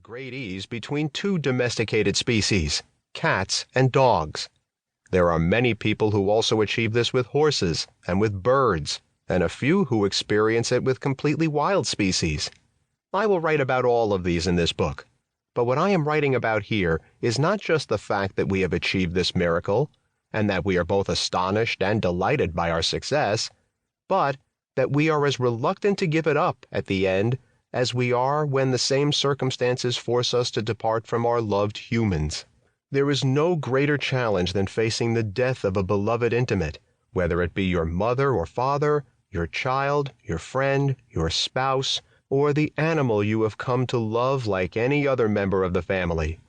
with great ease between two domesticated species, cats and dogs. There are many people who also achieve this with horses and with birds, and a few who experience it with completely wild species. I will write about all of these in this book, but what I am writing about here is not just the fact that we have achieved this miracle, and that we are both astonished and delighted by our success, but that we are as reluctant to give it up at the end as we are when the same circumstances force us to depart from our loved humans. There is no greater challenge than facing the death of a beloved intimate, whether it be your mother or father, your child, your friend, your spouse, or the animal you have come to love like any other member of the family.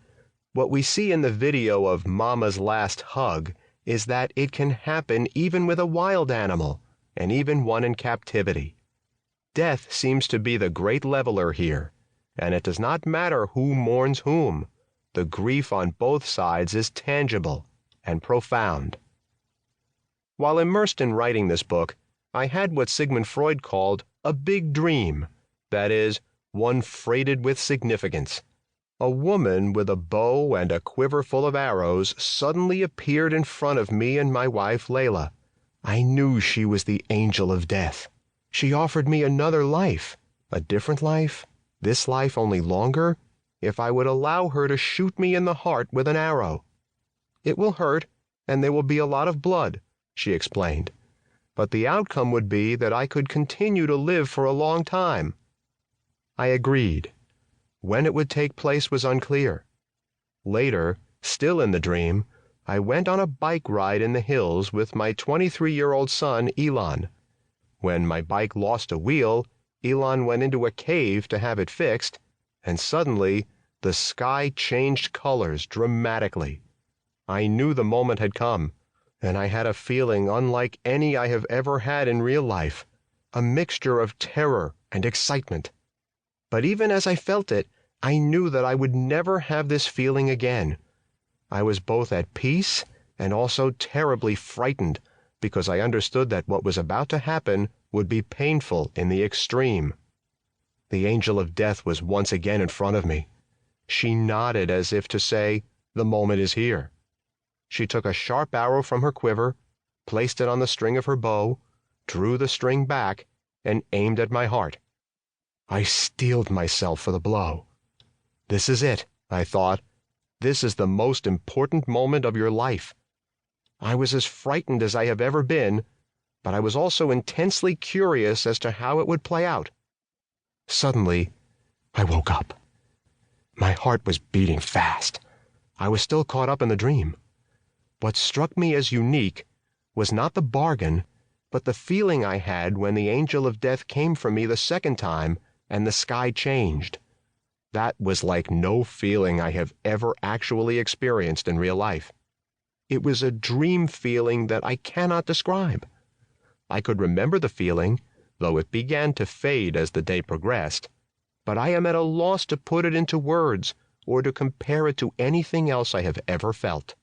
What we see in the video of Mama's Last Hug is that it can happen even with a wild animal, and even one in captivity. Death seems to be the great leveler here, and it does not matter who mourns whom. The grief on both sides is tangible and profound. While immersed in writing this book, I had what Sigmund Freud called a big dream, that is, one freighted with significance. A woman with a bow and a quiver full of arrows suddenly appeared in front of me and my wife Layla. I knew she was the angel of death. She offered me another life, a different life, this life only longer, if I would allow her to shoot me in the heart with an arrow. It will hurt, and there will be a lot of blood, she explained, but the outcome would be that I could continue to live for a long time. I agreed. When it would take place was unclear. Later, still in the dream, I went on a bike ride in the hills with my 23-year-old son, Elon. When my bike lost a wheel, Elon went into a cave to have it fixed, and suddenly the sky changed colors dramatically. I knew the moment had come, and I had a feeling unlike any I have ever had in real life, a mixture of terror and excitement. But even as I felt it, I knew that I would never have this feeling again. I was both at peace and also terribly frightened, because I understood that what was about to happen would be painful in the extreme. The angel of death was once again in front of me. She nodded as if to say, "The moment is here." She took a sharp arrow from her quiver, placed it on the string of her bow, drew the string back, and aimed at my heart. I steeled myself for the blow. This is it, I thought. This is the most important moment of your life. I was as frightened as I have ever been, but I was also intensely curious as to how it would play out. Suddenly, I woke up. My heart was beating fast. I was still caught up in the dream. What struck me as unique was not the bargain, but the feeling I had when the angel of death came for me the second time and the sky changed. That was like no feeling I have ever actually experienced in real life. It was a dream feeling that I cannot describe. I could remember the feeling, though it began to fade as the day progressed, but I am at a loss to put it into words or to compare it to anything else I have ever felt.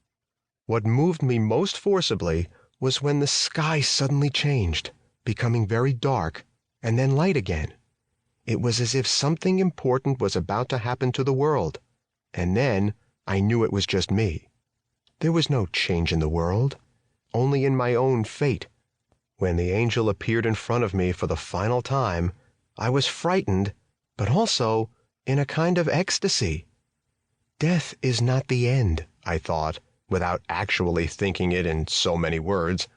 What moved me most forcibly was when the sky suddenly changed, becoming very dark, and then light again. It was as if something important was about to happen to the world, and then I knew it was just me. There was no change in the world, only in my own fate. When the angel appeared in front of me for the final time, I was frightened, but also in a kind of ecstasy. Death is not the end, I thought, without actually thinking it in so many words.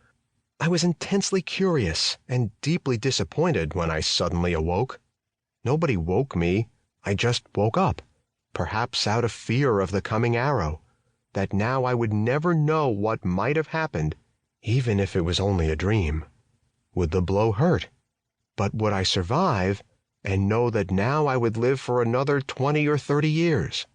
I was intensely curious and deeply disappointed when I suddenly awoke. Nobody woke me, I just woke up, perhaps out of fear of the coming arrow, that now I would never know what might have happened, even if it was only a dream. Would the blow hurt? But would I survive and know that now I would live for another 20 or 30 years?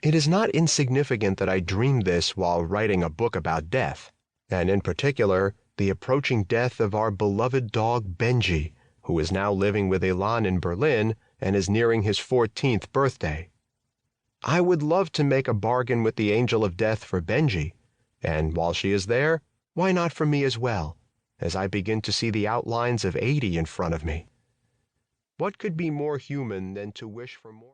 It is not insignificant that I dreamed this while writing a book about death, and in particular, the approaching death of our beloved dog Benji, who is now living with Elan in Berlin and is nearing his 14th birthday. I would love to make a bargain with the angel of death for Benji, and while she is there, why not for me as well, as I begin to see the outlines of 80 in front of me. What could be more human than to wish for more?